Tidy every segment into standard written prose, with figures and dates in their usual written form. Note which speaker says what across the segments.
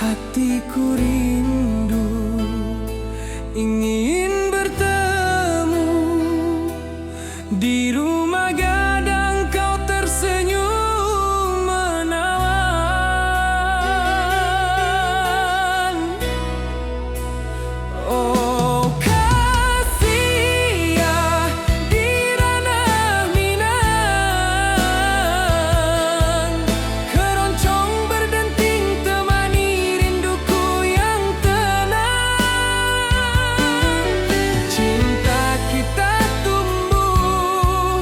Speaker 1: Hatiku rindu ingin bertemu di rumah gadang, kau tersenyum menawan. Oh kasih ya di ranah Minang, keroncong berdenting temani rinduku yang tenang. Cinta kita tumbuh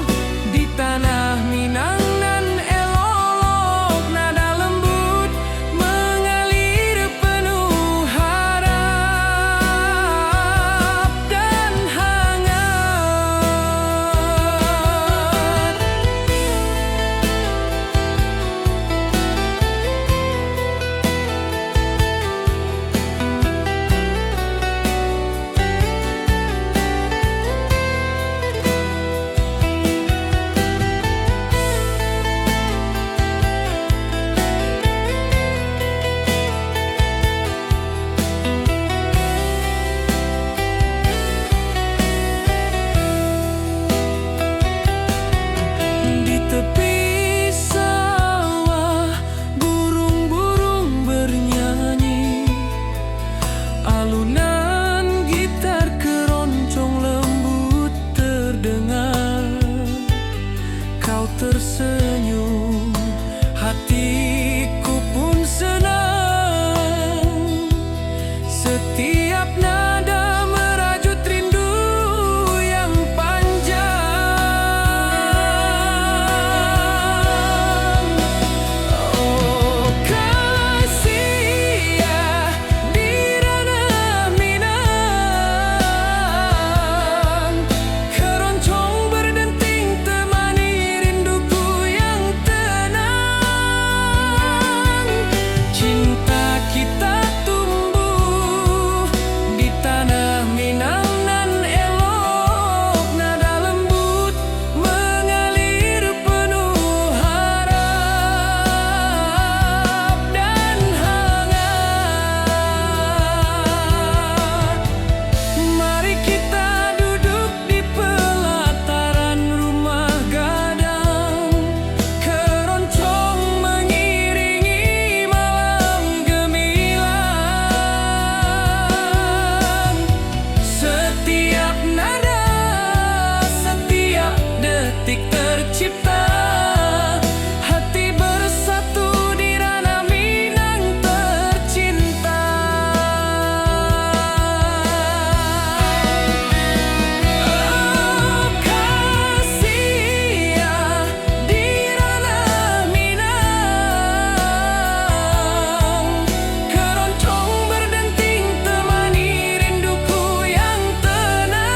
Speaker 1: di tanah Minang nan elok, nada lembut mengalir penuh harap dan hangat. Di tepi sawah burung-burung bernyanyi, alunan gitar keroncong lembut terdengar. Kau tersenyum, hatiku pun senang. Setiap nada merajut rindu yang panjang. Oh kasih ya di ranah Minang, keroncong berdenting temani rinduku yang tenang. Cinta kita tumbuh di tanah Minang nan elok, nada lembut mengalir penuh harap dan hangat. Mari kita duduk di pelataran rumah gadang, keroncong mengiringi malam gemilang. Setiap nada, setiap detik tercipta, hati bersatu di ranah Minang tercinta. Oh kasih ya di ranah Minang, keroncong berdenting temani rinduku yang tenang.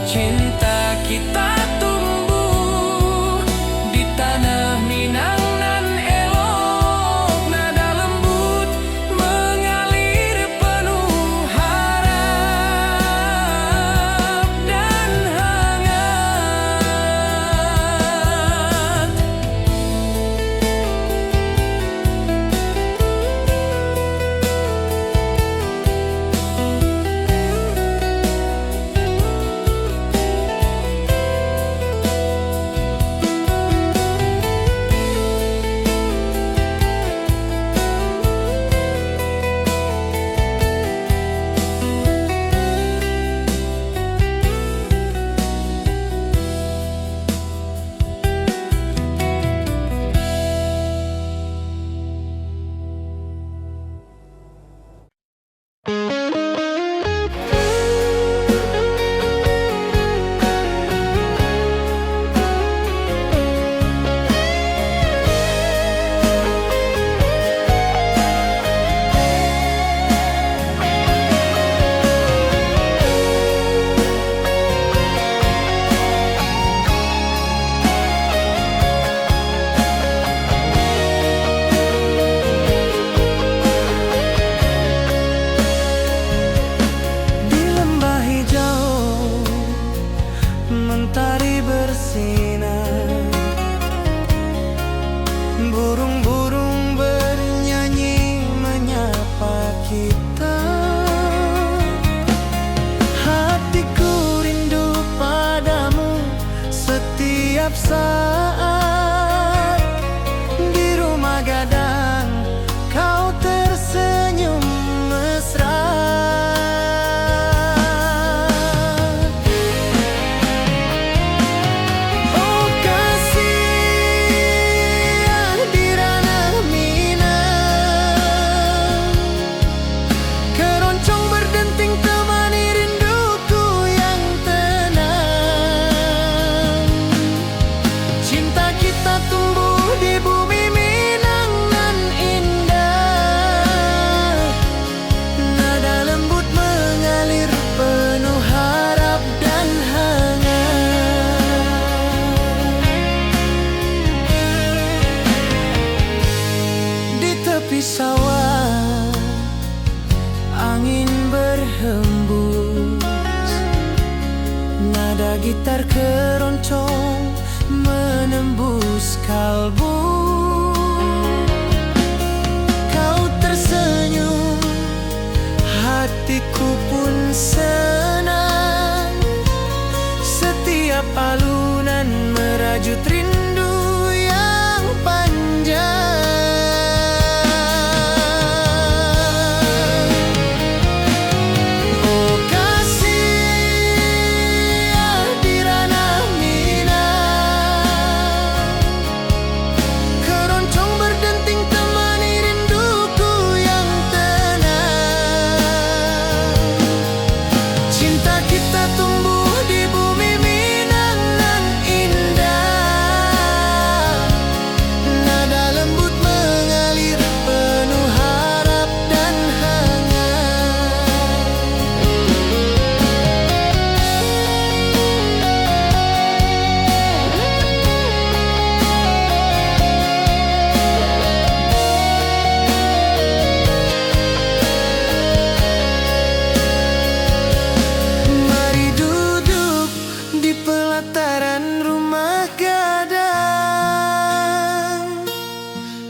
Speaker 1: Cinta kita tumbuh di tanah Minang nan elok, nada lembut mengalir penuh harap dan hangat. Burung-burung bernyanyi saat di rumah gadang kau tersenyum mesra. Oh kasih di ranah Minang, keroncong berdenting temani rinduku yang tenang. Cinta kita tumbuh di bumi Minang nan indah, nada lembut mengalir penuh harap dan hangat. Di tepi sawah angin berhembus, nada gitar keroncong menembus kalbu. Kau tersenyum, hatiku pun senang. Setiap alunan merajut rindu yang panjang. Oh kasih di ranah Minang, keroncong berdenting temani rinduku yang tenang. Cinta kita tumbuh di bumi Minang nan indah, nada lembut mengalir penuh harap dan hangat. Mari duduk di pelataran rumah gadang,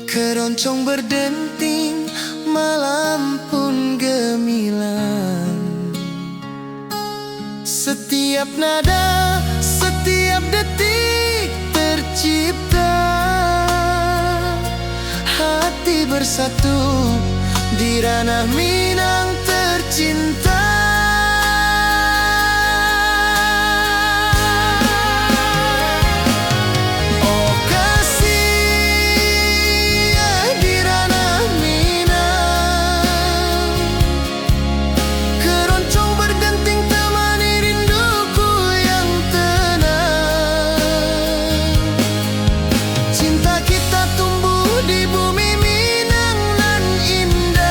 Speaker 1: keroncong berdenting, malam pun gemilang. Setiap nada, setiap detik tercipta, hati bersatu di ranah Minang tercinta. Oh kasih di ranah Minang, keroncong berdenting temani rinduku yang tenang. Cinta kita tumbuh di bumi Minang nan indah,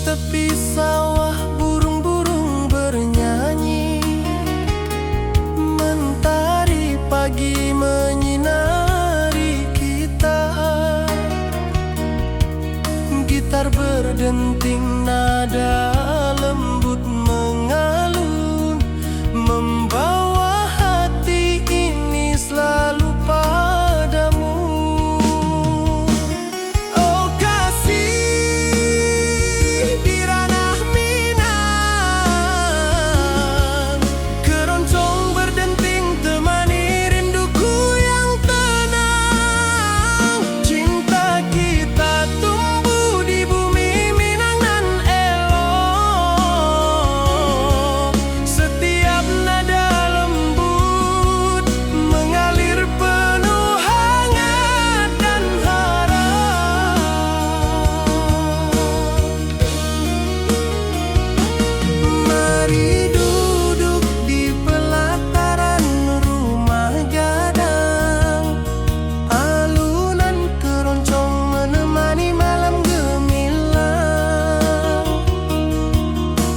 Speaker 1: tepi sawah burung-burung bernyanyi, mentari pagi menyinari kita. Gitar berdenting, nada lembut mengalun, membawa hati ini selalu padamu. Oh kasih di ranah Minang, keroncong berdenting temani rinduku yang tenang. Cinta kita tumbuh di bumi Minang nan elok. Setiap nada lembut mengalir penuh hangat dan harap. Mari duduk di pelataran rumah gadang, alunan keroncong menemani malam gemilang.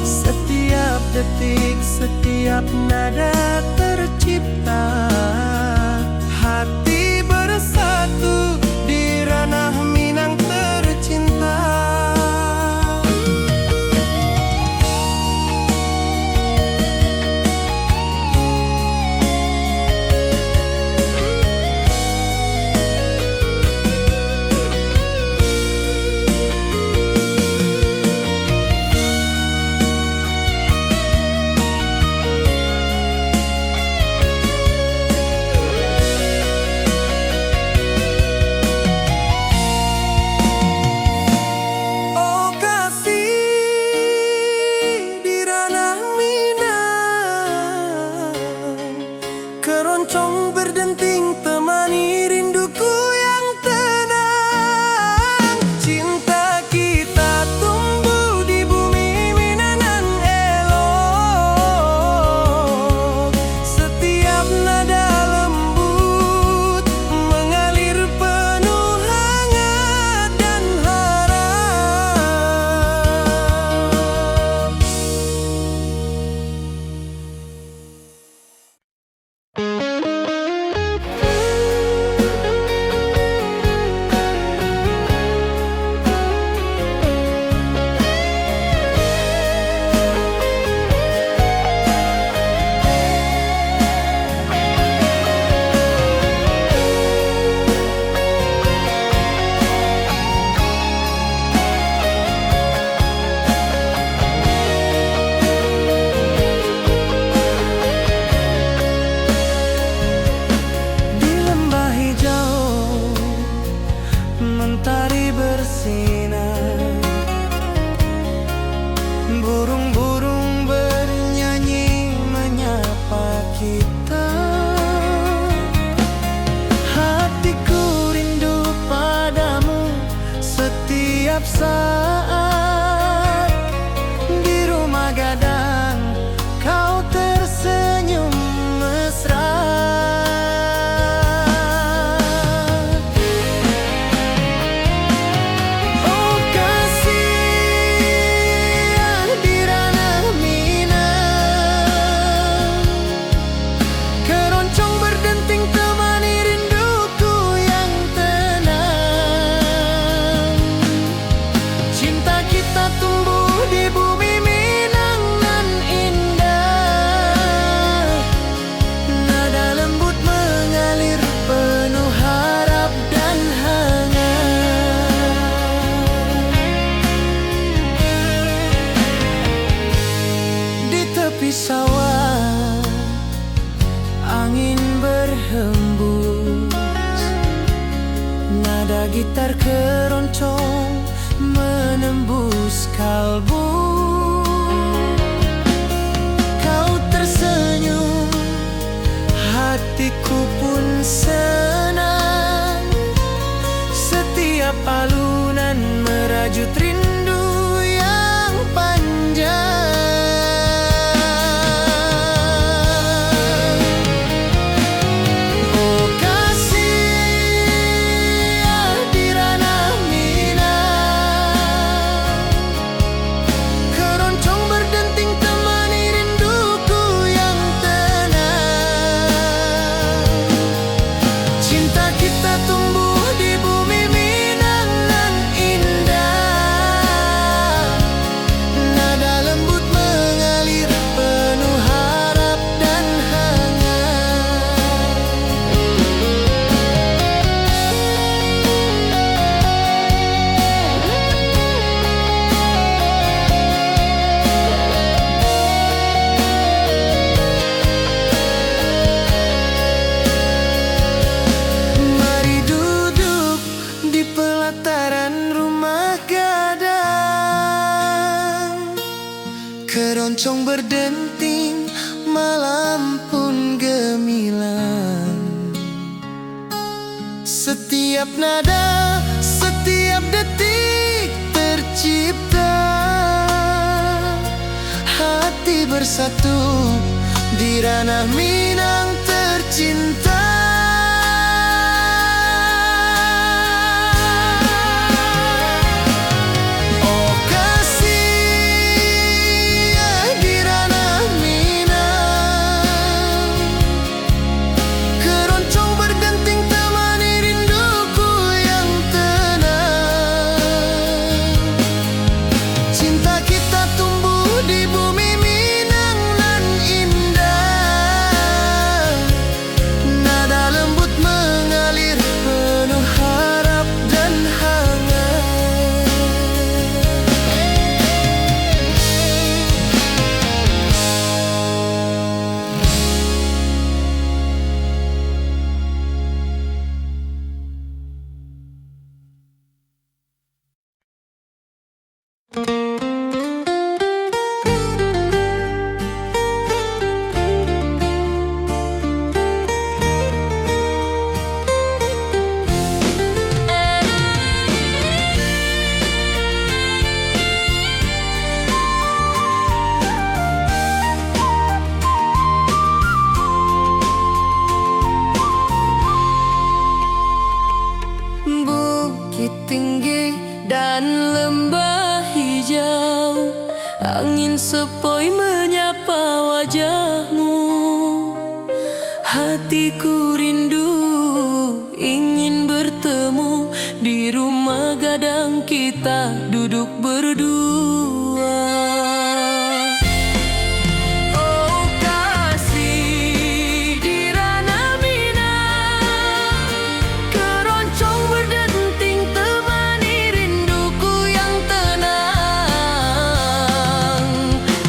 Speaker 1: Setiap detik, setiap nada tercipta, hati bersatu di ranah Minang tercinta. Oh kasih di ranah Minang, keroncong berdenting temani rinduku yang tenang. Cinta kita tumbuh di bumi Minang nan elok. Setiap nada lembut mengalir penuh hangat dan harap. Di lembah hijau mentari bersinar, burung-burung bernyanyi menyapa kita. Hatiku rindu padamu setiap saat. Di rumah gadang kau tersenyum mesra. Oh kasih di ranah Minang, keroncong berdenting temani rinduku yang tenang. Cinta Keroncong berdenting, malam pun gemilang. Setiap nada, setiap detik tercipta. Hati bersatu di ranah Minang tercinta. Oh kasih di ranah Minang, keroncong berdenting temani rinduku yang tenang. Cinta kita tumbuh di bumi Minang nan indah. Nada lembut mengalir penuh harap dan hangat. Bukit tinggi dan lembah hijau, angin sepoi menyapa wajahmu. Hatiku rindu ingin bertemu di rumah gadang kita duduk berdua. Oh kasih di ranah Minang, keroncong berdenting temani rinduku yang tenang.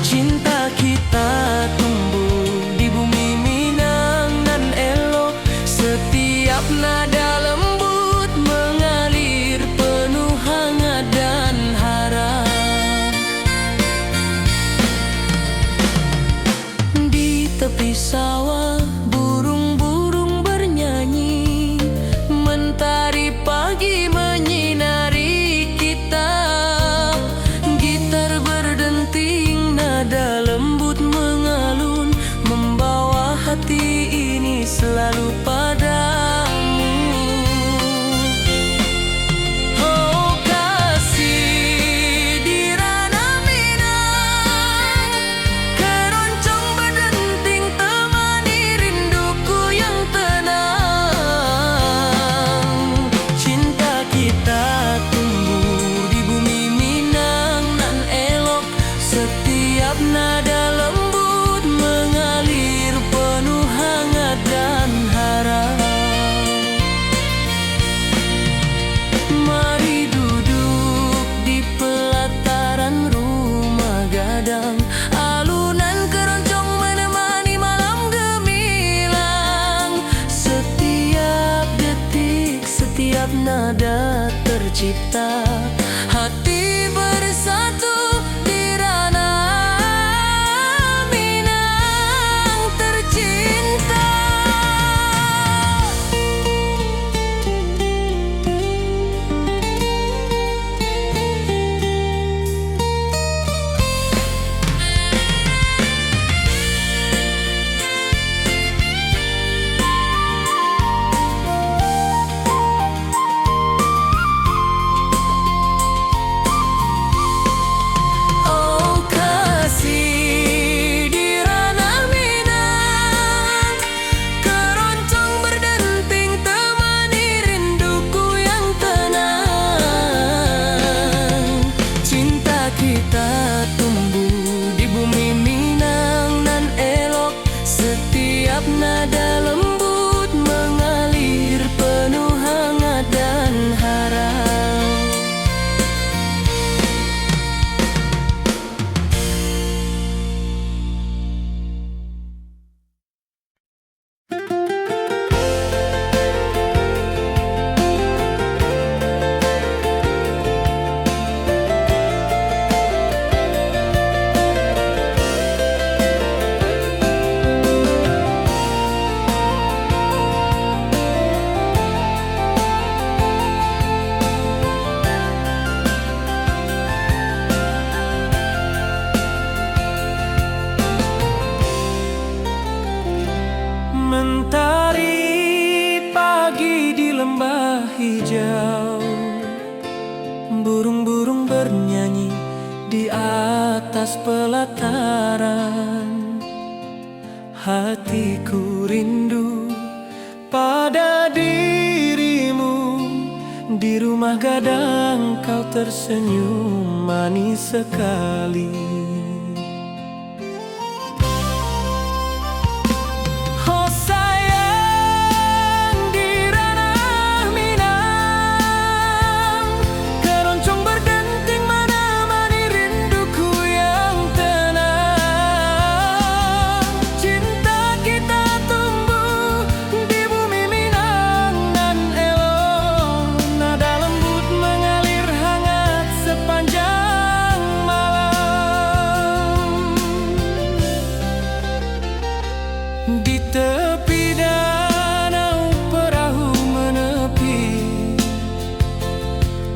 Speaker 1: Cinta kita tumbuh di bumi Minang nan elok. Setiap nada lembut mengalir penuh hangat dan harap. Di tepi sawah burung-burung bernyanyi, mentari pagi menyinari kita. Gitar berdenting, nada lembut mengalun, membawa hati ini selalu padamu. Oh kasih di ranah Minang, keroncong berdenting temani rinduku yang tenang. Cinta kita tumbuh di bumi Minang nan elok. Setiap nada lembut mengalir penuh hangat dan harap. Mari duduk di pelataran rumah gadang, alunan keroncong menemani malam gemilang. Setiap detik, setiap nada tercipta. Hati bersatu di ranah Minang tercinta. bernyanyi di atas pelataran. Hatiku rindu pada dirimu, di rumah gadang kau tersenyum manis sekali. Oh sayang, di ranah Minang, keroncong berdenting menemani rinduku yang tenang. Cinta kita tumbuh di bumi Minang nan elok, nada lembut mengalir hangat sepanjang malam. Di tepi danau perahu menepi,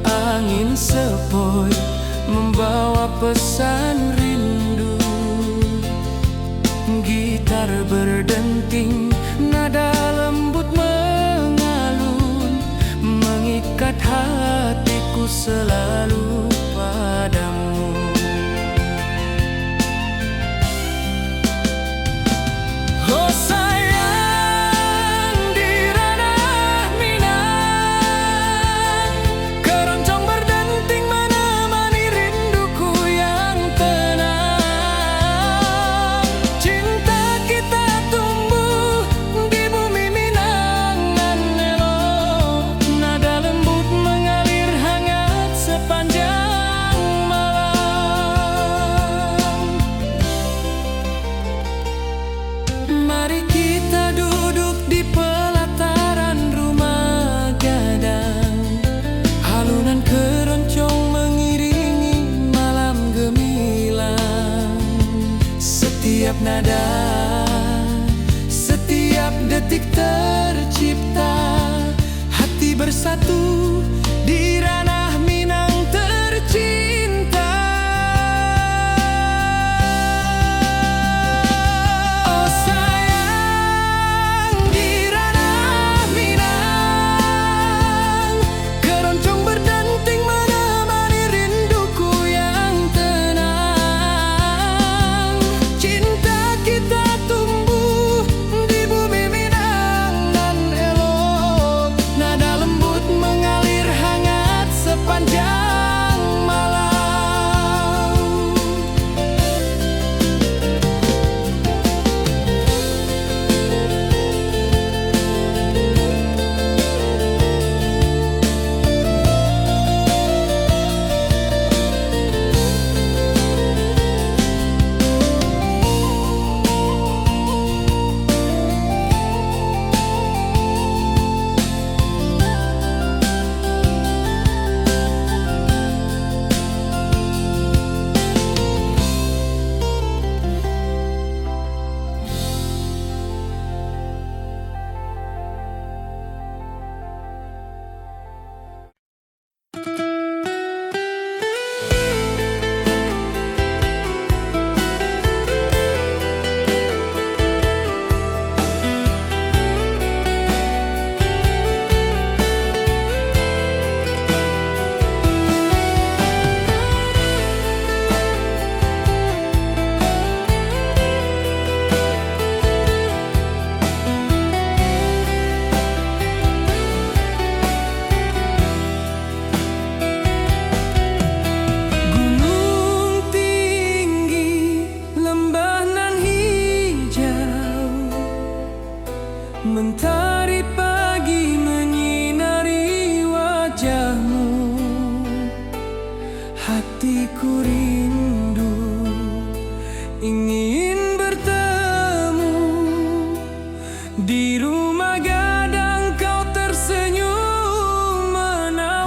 Speaker 1: angin sepoi membawa pesan rindu. Gitar berdenting, nada lembut mengalun, mengikat hatiku selalu padamu. Oh sayang, di ranah Minang, keroncong berdenting menemani rinduku yang tenang. Cinta kita tumbuh di bumi Minang nan elok, nada lembut mengalir hangat sepanjang malam. Mari kita duduk di pelataran rumah gadang, alunan keroncong mengiringi malam gemilang. Setiap nada, setiap detik tercipta, hati bersatu di ranah Minang tercinta. Oh sayang, di ranah Minang, keroncong berdenting menemani rinduku yang tenang. Cinta kita tumbuh di bumi Minang nan elok, nada lembut mengalir hangat sepanjang malam. Gunung tinggi, lembah nan hijau, mentari pagi menyinari wajahmu. Hatiku rindu ingin bertemu di rumah gadang kau tersenyum menawan.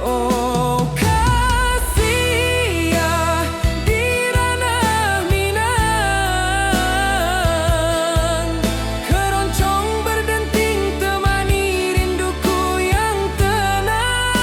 Speaker 1: Oh kasih ya, di ranah Minang, keroncong berdenting temani rinduku yang tenang.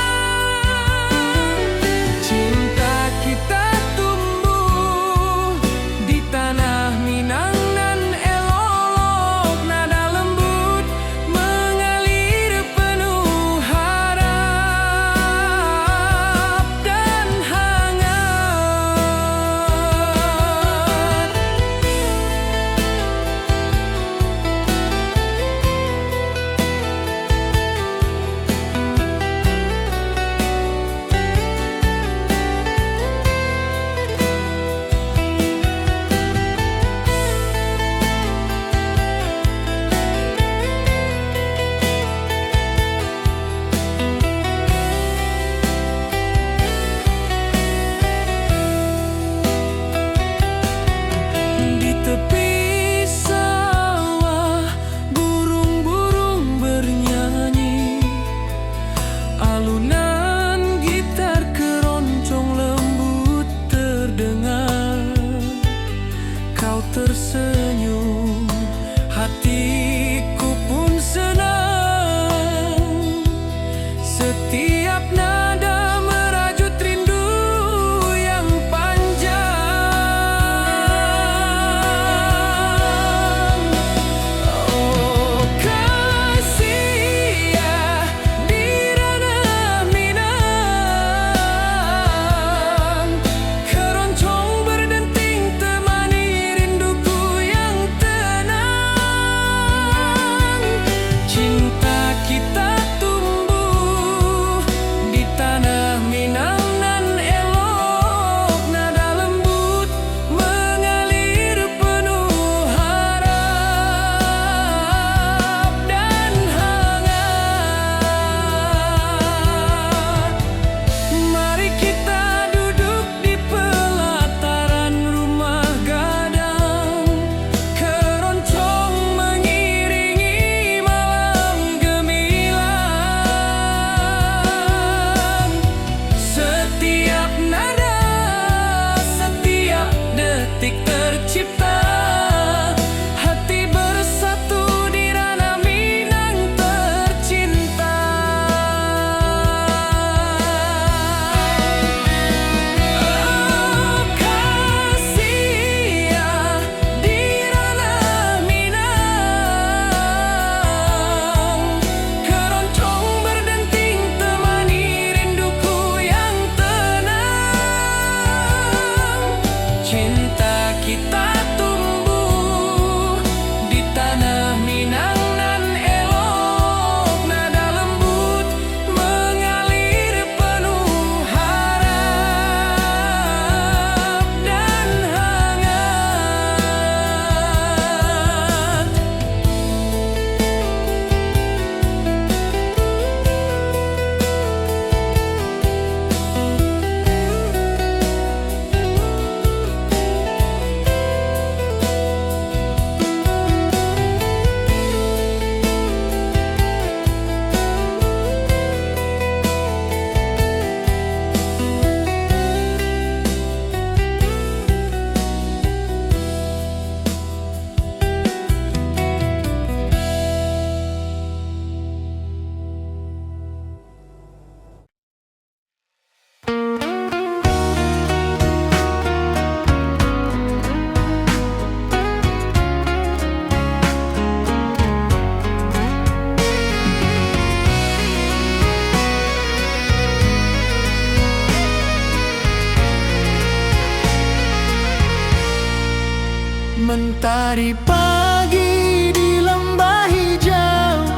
Speaker 1: Hari pagi di lembah hijau,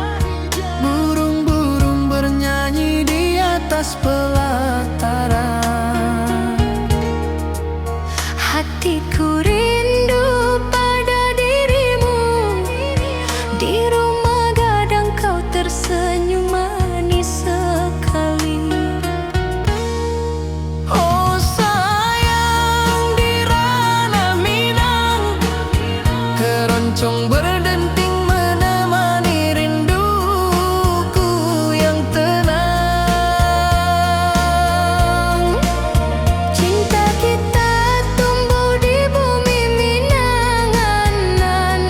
Speaker 1: burung-burung bernyanyi di atas pelataran.
Speaker 2: Hatiku rindu pada dirimu, di rumah gadang kau tersenyum manis sekali.
Speaker 1: Oh sayang, di ranah Minang, keroncong berdenting menemani rinduku yang tenang.
Speaker 2: Cinta kita tumbuh di bumi Minangan nan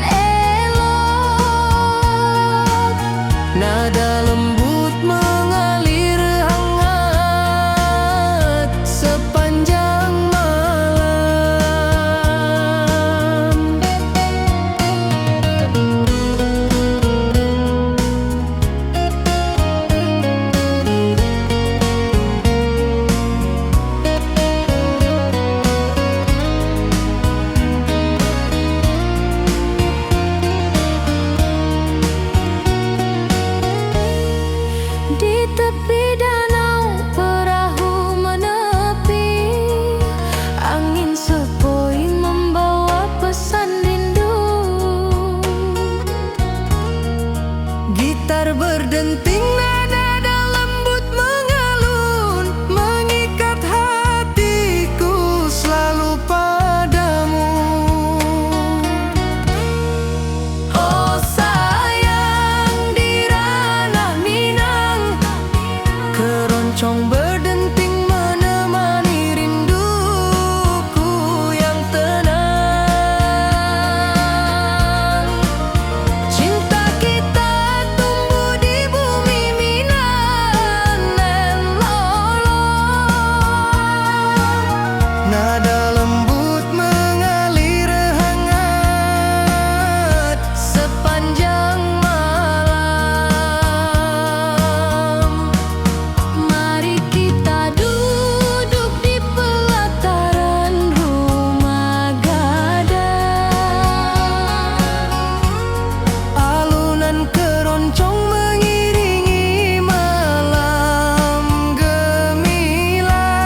Speaker 2: elok.
Speaker 1: Nada lembut mengalir hangat sepanjang malam.
Speaker 2: Di tepi danau perahu menepi, angin sepoi membawa pesan rindu.
Speaker 1: Gitar berdenting, nada lembut mengalun, mengikat hatiku selalu padamu. Oh sayang, di ranah Minang, keroncong berdenting menemani rinduku yang tenang. Cinta kita tumbuh di bumi Minang nan lolong. Nada lembut mengalir hangat sepanjang malam.
Speaker 2: Mari kita duduk di pelataran rumah gadang.
Speaker 1: Alunan keroncong mengiringi malam gemilang.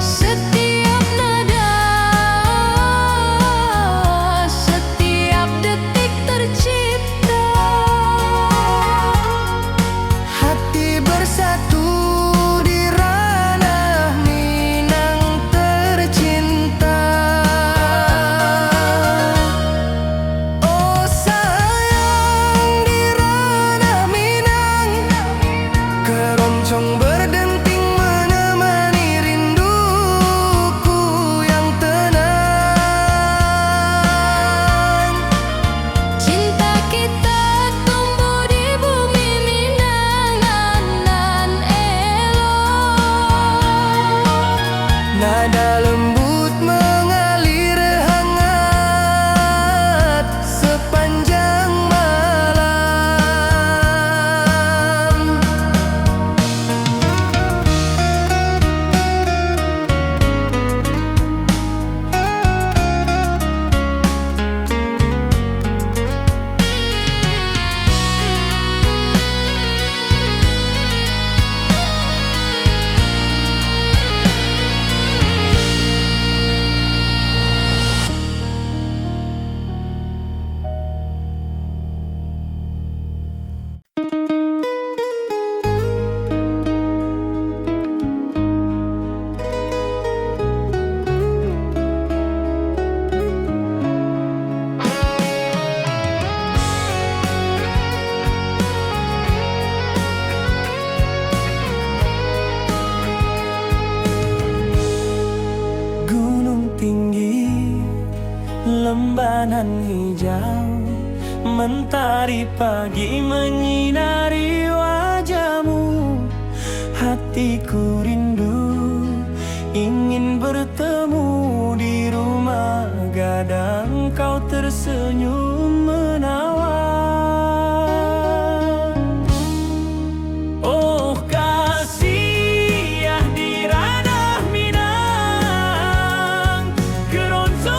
Speaker 2: Setiap nada, setiap detik tercipta.
Speaker 1: Hati bersatu di ranah Minang tercinta. Oh sayang, di ranah Minang, keroncong berdenting menemani rinduku yang tenang.
Speaker 2: Cinta kita tumbuh di bumi Minangan nan elok.
Speaker 1: Nada lembut mengalir hangat sepanjang malam. Gunung tinggi, lembanan hijau, mentari pagi menyinari wajahmu. Hatiku rindu ingin bertemu di rumah gadang, kau tersenyum menawan. Oh kasih, di ranah Minang, keroncong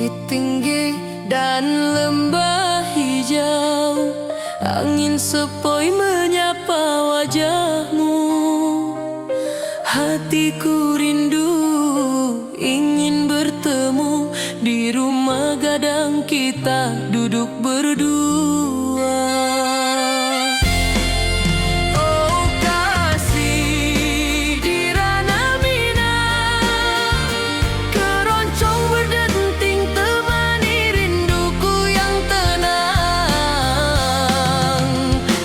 Speaker 2: bukit tinggi dan lembah hijau, angin sepoi menyapa wajahmu. Hatiku rindu ingin bertemu di rumah gadang kita duduk berdua. Oh kasih di ranah Minang, keroncong berdenting temani rinduku yang tenang.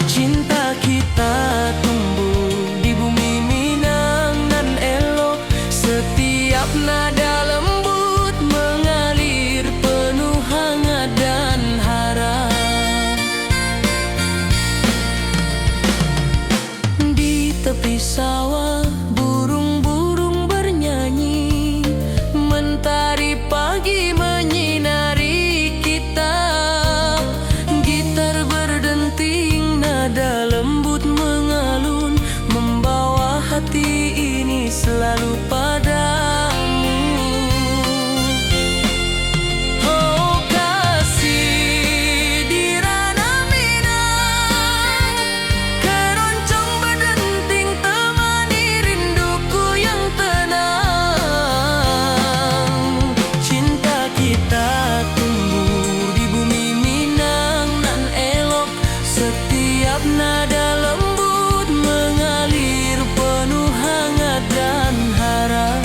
Speaker 2: Cinta kita tumbuh di bumi Minang nan elok, setiap nada lembut mengalir penuh hangat dan harap. Di tepi sawah burung-burung bernyanyi, mentari pagi menyinari kita. Gitar berdenting, nada lembut mengalun, membawa hati ini selalu padamu. Oh kasih di ranah Minang, keroncong berdenting temani rinduku yang tenang. Cinta kita tumbuh di bumi Minang nan elok, setiap nada lembut mengalir penuh hangat dan harap.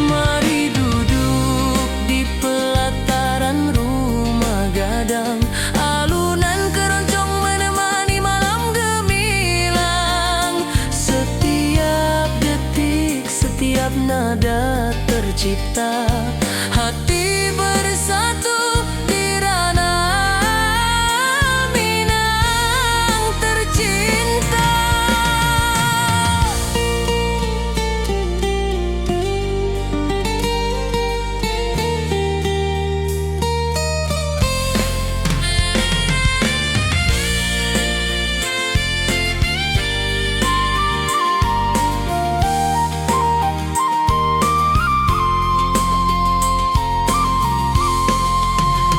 Speaker 2: Mari duduk di pelataran rumah gadang, alunan keroncong menemani malam gemilang. Setiap detik, setiap nada tercipta, hati bersatu di ranah Minang tercinta.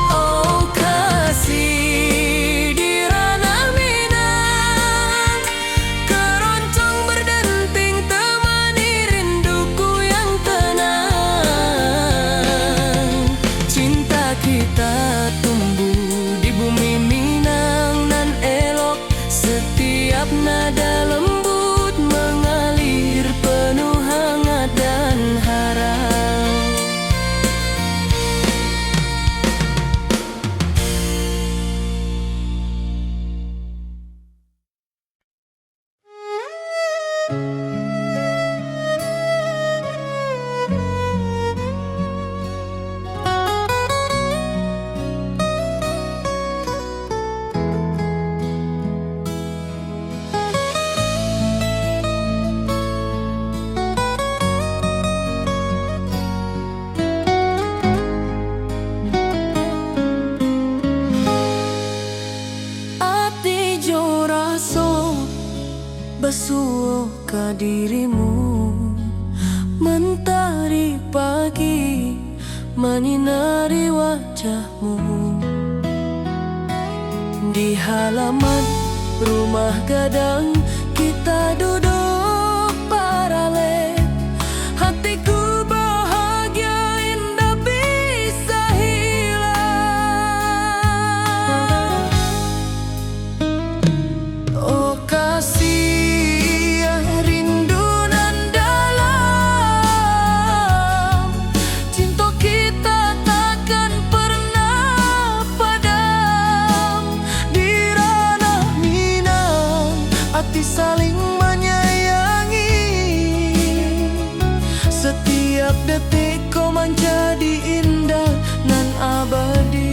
Speaker 2: Oh kasih di ranah Minang, keroncong berdenting temani rinduku yang tenang. Cinta kita tumbuh di bumi Minang nan elok, setiap nada lembut mengalir penuh hangat dan harap. Ati jo raso basuh ka dirimu, mentari pagi menyinari wajahmu. Di halaman rumah gadang kita duduk paralel, hatiku bahagia indah bisa hilang. Oh kasih yang rindu nan dalam, cinta kita takkan pernah padam. Di ranah Minang hati saling menyayangi, setiap detik kau menjadi indah nan abadi.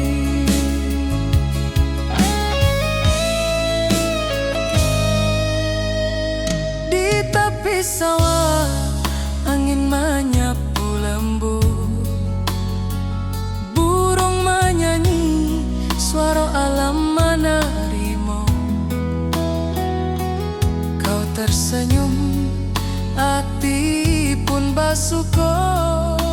Speaker 2: Di tepi sawah angin menyapu lembut, burung menyanyi suara alam menarimu. Kau tersenyum, hati pun bersyukur.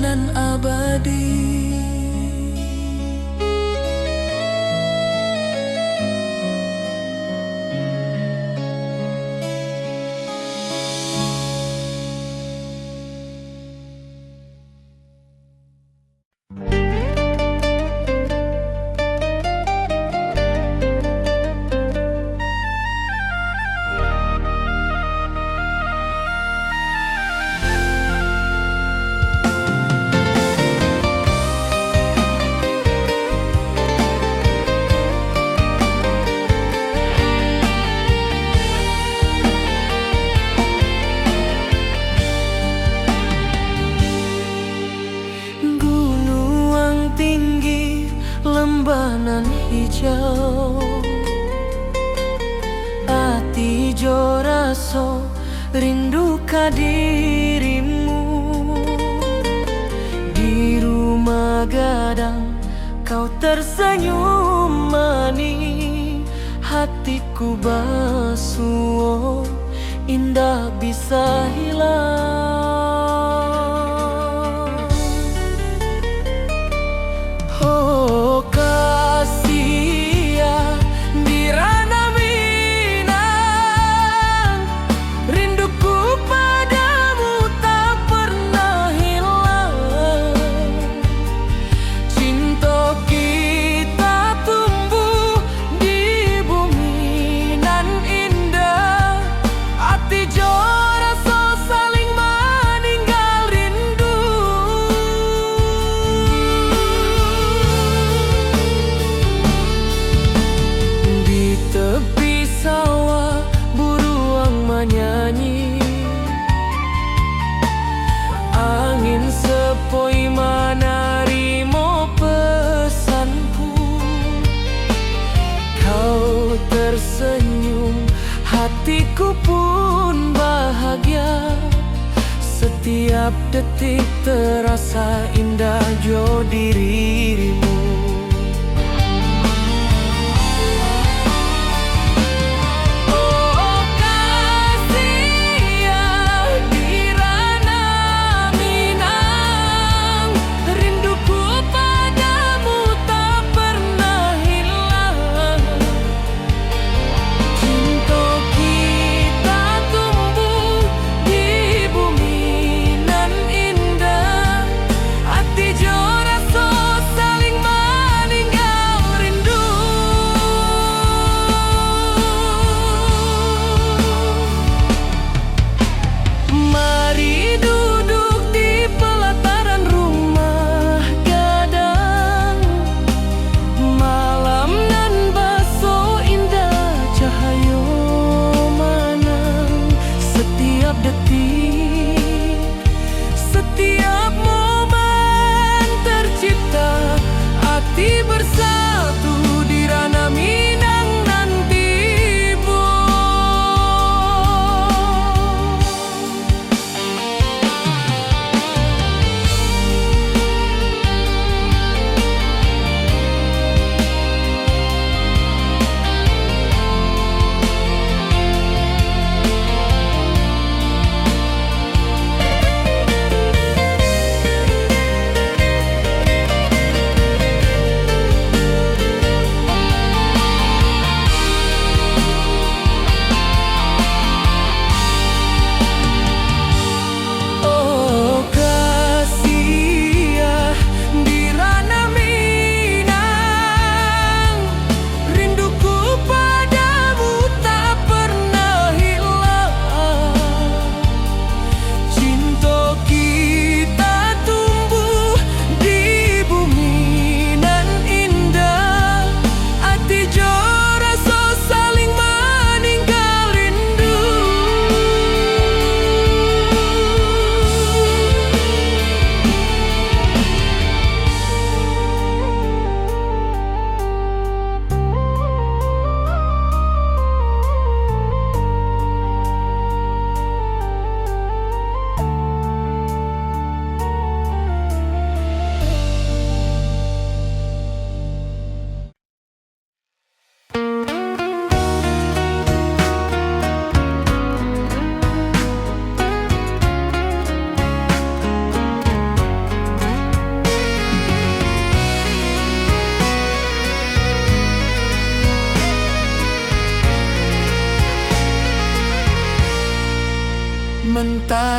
Speaker 2: nan abadi. Lembanan hijau, ati jo raso rindu ka dirimu. Di rumah gadang kau tersenyum manis, hatiku basuh indah bisa hilang. Oh kasih ya di ranah Minang, rinduku padamu tak pernah hilang. Cinta kita tumbuh di bumi nan indah, hati jo rasa saling meninggal rindu. Di tepi sawah buruang menyanyi, angin sepoi menarimo pesanku. Kau tersenyum, hatiku pun bahagia. Setiap detik terasa indah jo dirimu. Oh kasih ya di ranah Minang, rinduku padamu tak pernah hilang. Cinta kita tumbuh di bumi nan indah, hati jo rasa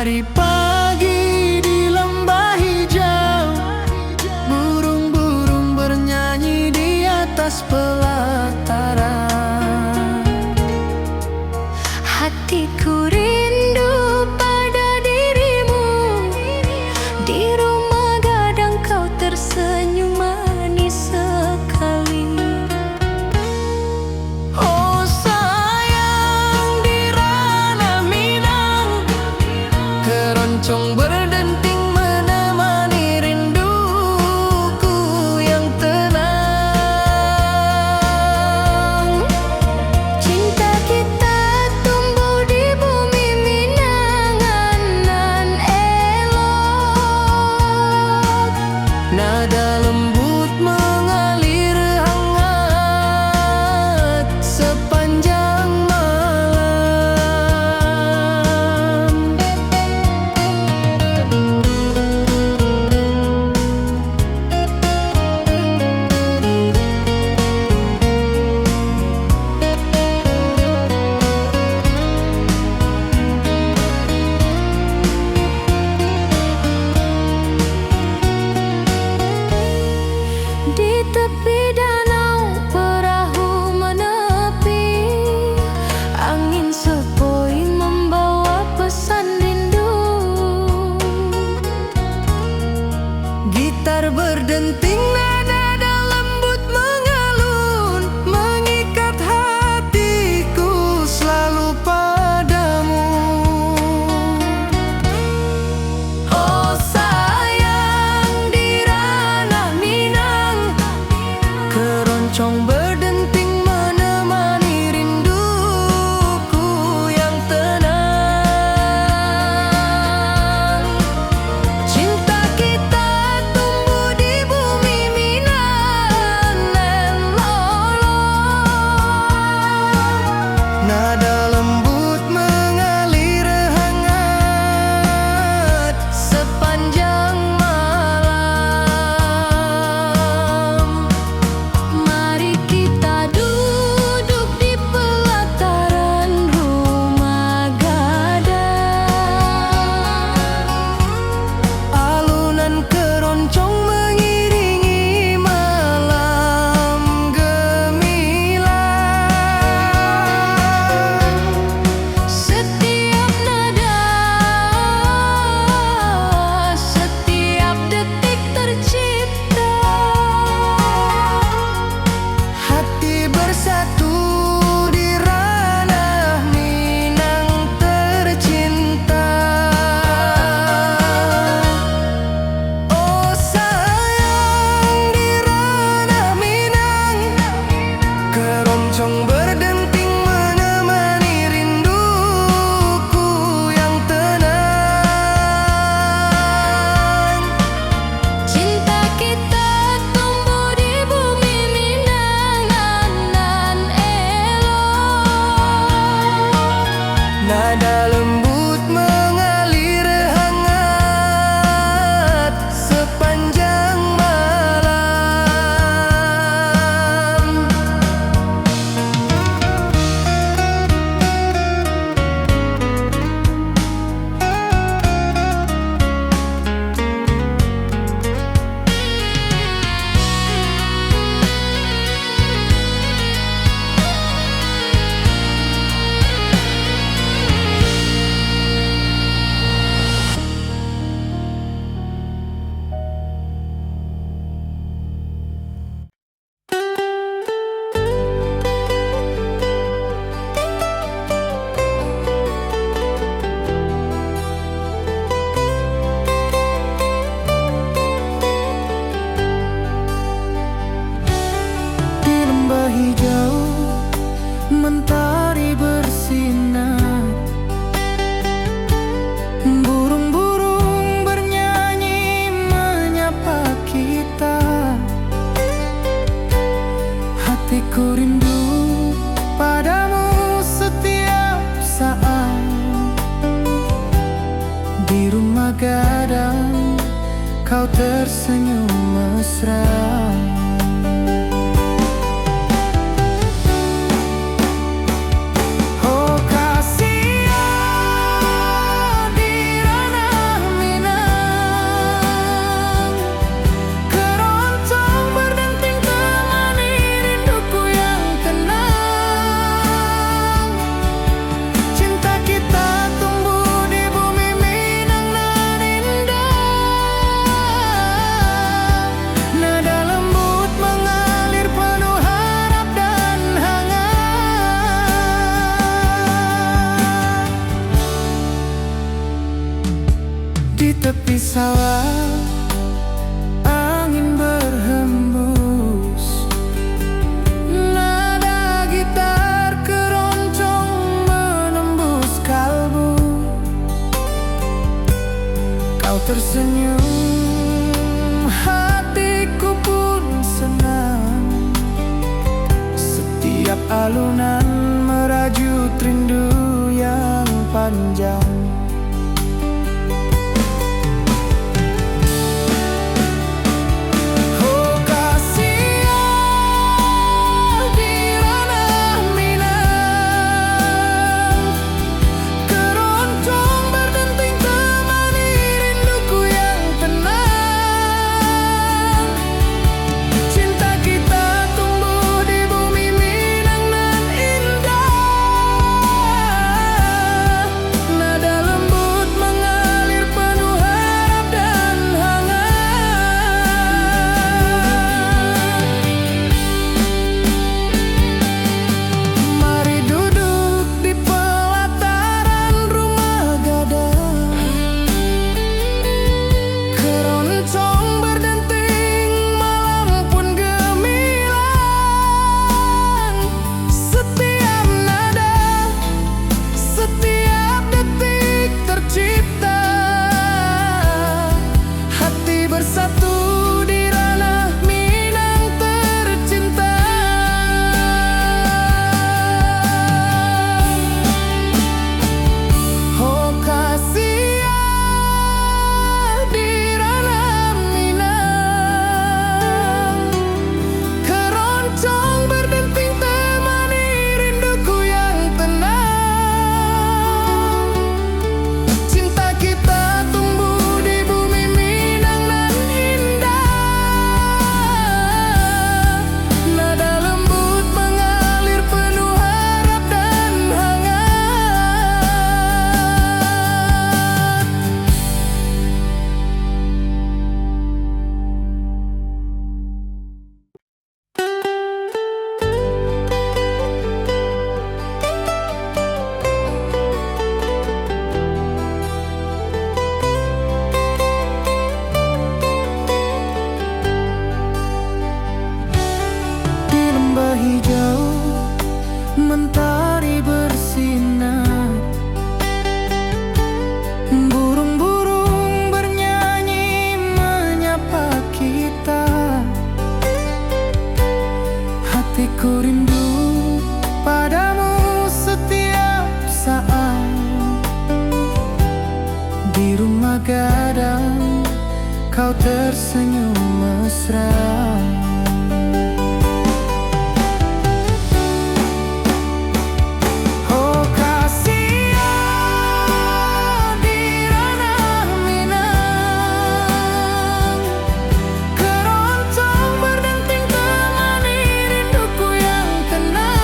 Speaker 1: Hari pagi di lembah hijau, burung-burung bernyanyi di atas pelataran.
Speaker 2: Hatiku rindu pada dirimu, di rumah gadang kau tersenyum manis sekali.
Speaker 1: Oh sayang, di ranah Minang, keroncong berdenting menemani rinduku yang tenang.
Speaker 2: Cinta kita tumbuh di bumi Minangan nan elok.
Speaker 1: Nada lembut mengalir hangat sepanjang malam.
Speaker 2: Di tepi danau perahu menepi, angin sepoi membawa pesan rindu.
Speaker 1: Gitar berdenting, nada lembut mengalun, mengikat hatiku selalu padamu. Oh sayang, di ranah Minang, keroncong berdenting menemani rinduku yang tenang. Cinta kita tumbuh di bumi Minang nan lolong. Nada lembut mengalir hangat sepanjang malam.
Speaker 2: Mari kita duduk di pelataran rumah gadang.
Speaker 1: Alunan keroncong mengiringi malam gemilang.
Speaker 2: Setiap nada, setiap detik tercipta.
Speaker 1: Hati bersatu di ranah Minang tercinta. Oh sayang, di ranah Minang, keroncong berdenting menemani rinduku yang tenang.
Speaker 2: Cinta kita tumbuh di bumi Minangan nan elok.
Speaker 1: Nada lembut mengalir hangat sepanjang malam. Di lembah hijau mentari bersinar, burung-burung bernyanyi menyapa kita. Hatiku rindu padamu setiap saat, di rumah gadang kau tersenyum mesra. Oh kasihan, di alunan merajut rindu yang panjang. Oh kasih di ranah Minang, keroncong berdenting temani rinduku yang tenang. Cinta kita tumbuh di bumi Minang nan indah. Nada lembut mengalir penuh harap dan hangat. Mari duduk di pelataran rumah gadang, keroncong berdenting malam pun gemilang. Setiap nada, setiap detik tercipta, hati bersatu di ranah Minang tercinta. Oh kasih di ranah Minang, keroncong berdenting temani rinduku yang tenang. Cinta kita tumbuh di bumi Minang nan indah. Nada lembut mengalir penuh harap dan hangat. Di lembah hijau mentari bersinar, burung-burung bernyanyi menyapa kita. Hatiku rindu padamu setiap saat. Di rumah gadang kau tersenyum mesra. Oh kasih di ranah Minang, keroncong berdenting temani rinduku yang tenang.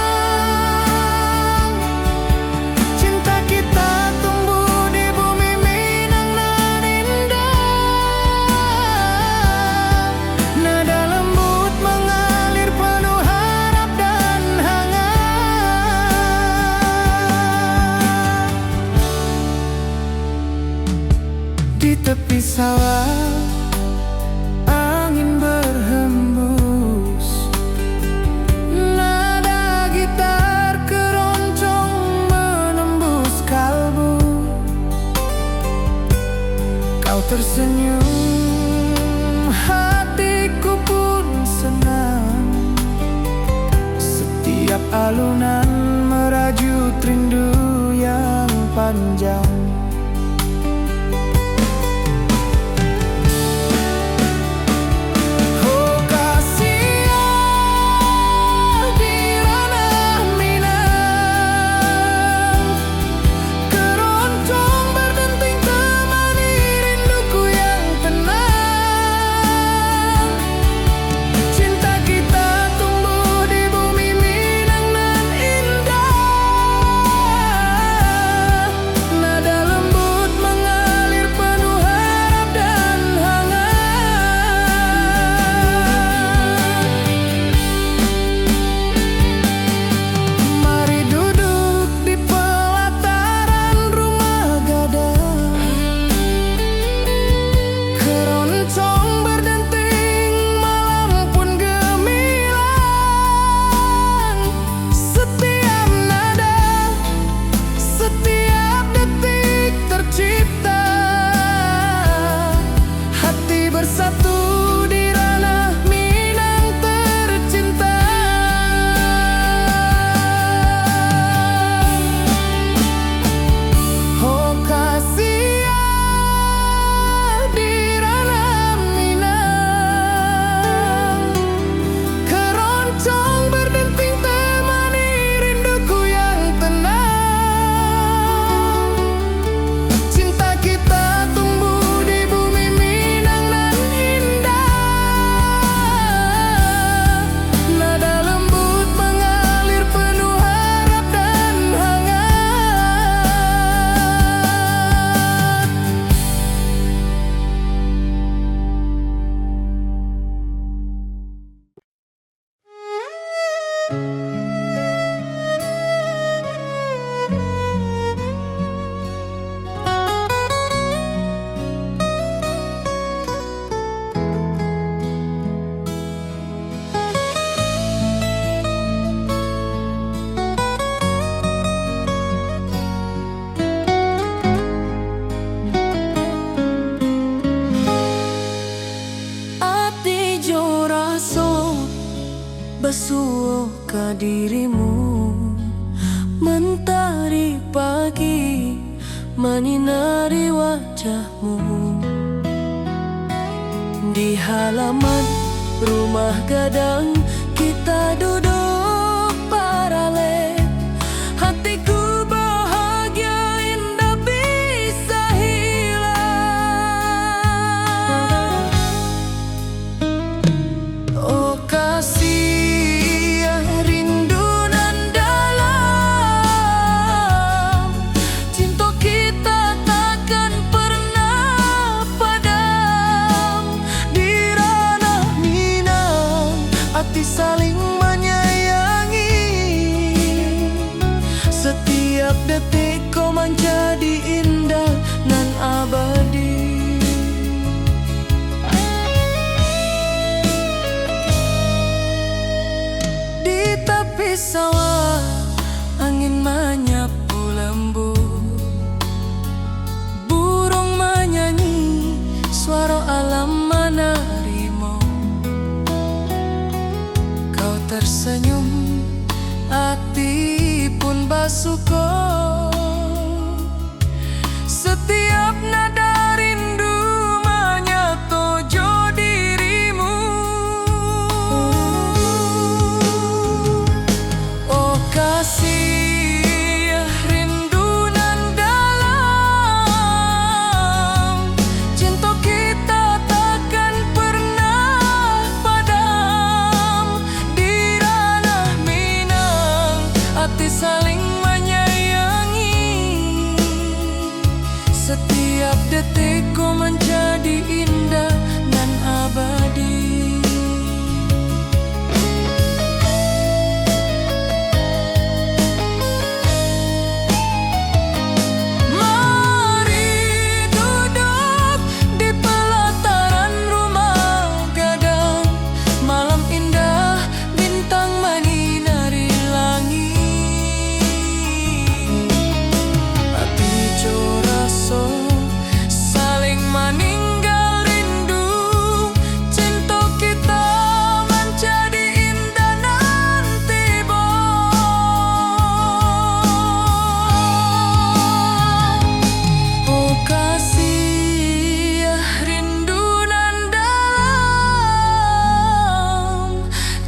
Speaker 1: Cinta kita tumbuh di bumi Minang nan indah. Nada lembut mengalir penuh harap dan hangat. Di tepi sawah angin berhembus, nada gitar keroncong menembus kalbu. Kau tersenyum, hatiku pun senang. Setiap alunan merajut rindu yang panjang. Oh kasih di ranah Minang, keroncong berdenting temani rinduku yang tenang. Cinta kita tumbuh di bumi Minang nan indah. Nada Ati jo raso basuh ke dirimu, mentari pagi menyinari wajahmu. Di halaman rumah gadang kita duduk paralel. Hatiku bahagia indah bisa hilang. Oh kasih rindu nan dalam, cinta kita takkan pernah padam. Di ranah Minang hati saling menyayangi, setiap detik kau menjadi indah nan abadi. Di tepi sawah angin menyapu lembut, burung menyanyi, suara alam menerimu. Kau tersenyum, hati pun bersyukur. Setiap nada rindu menyatu jo dirimu. Oh kasih rindu nan dalam, cinta kita takkan pernah padam. Di ranah Minang hati saling menyayangi, setiap detik kau menjadi indah dan abadi. Mari duduk di pelataran rumah gadang, malam indah bintang menyinari langit. Hati jo raso saling meninggal rindu, cinta kita menjadi indah nanti bo. Oh kasih rindu nan dalam,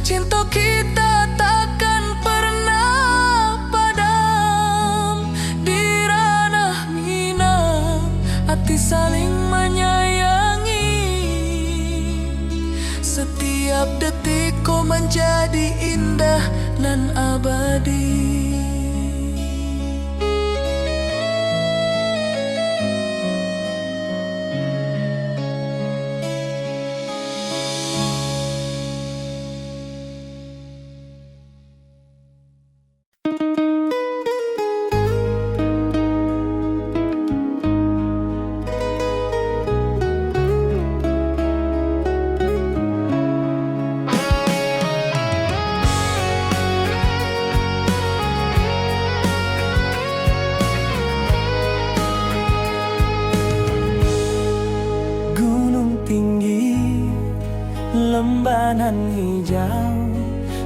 Speaker 1: cinta kita takkan pernah padam. Di ranah Minang hati saling menyayangi, setiap detik kau menjadi indah nan abadi. Gunung tinggi, lembanan hijau,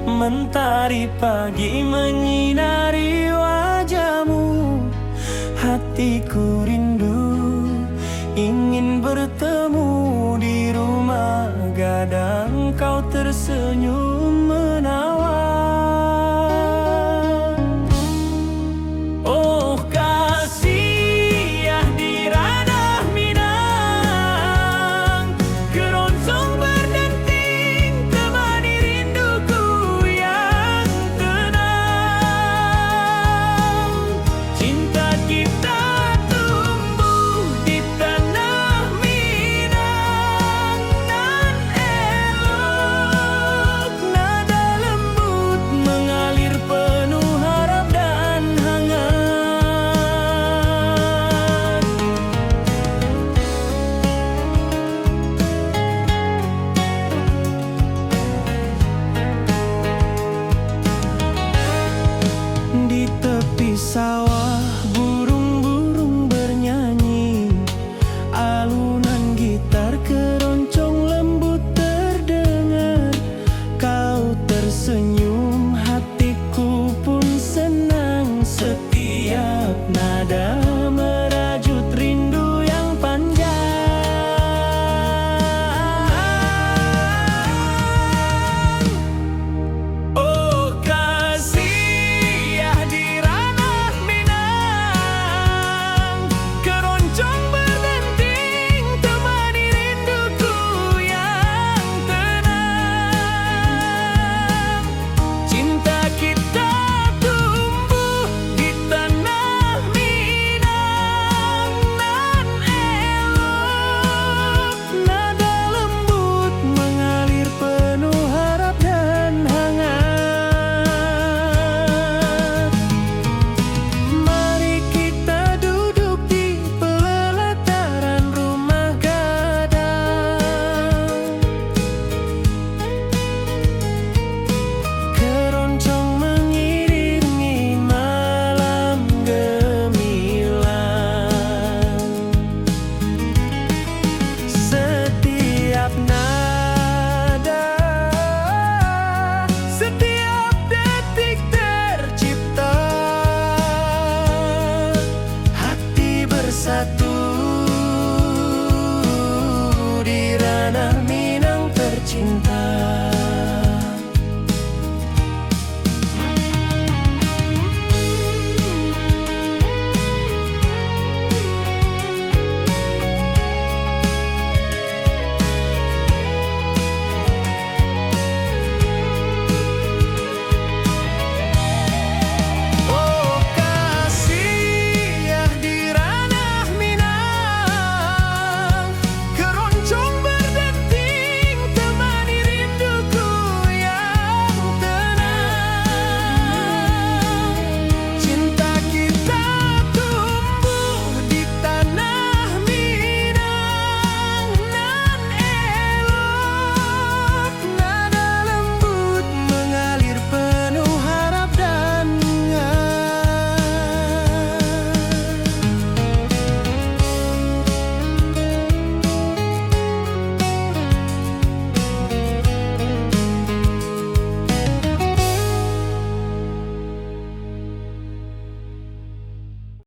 Speaker 1: mentari pagi menyinari wajahmu. Hatiku rindu ingin bertemu di rumah gadang, kau tersenyum.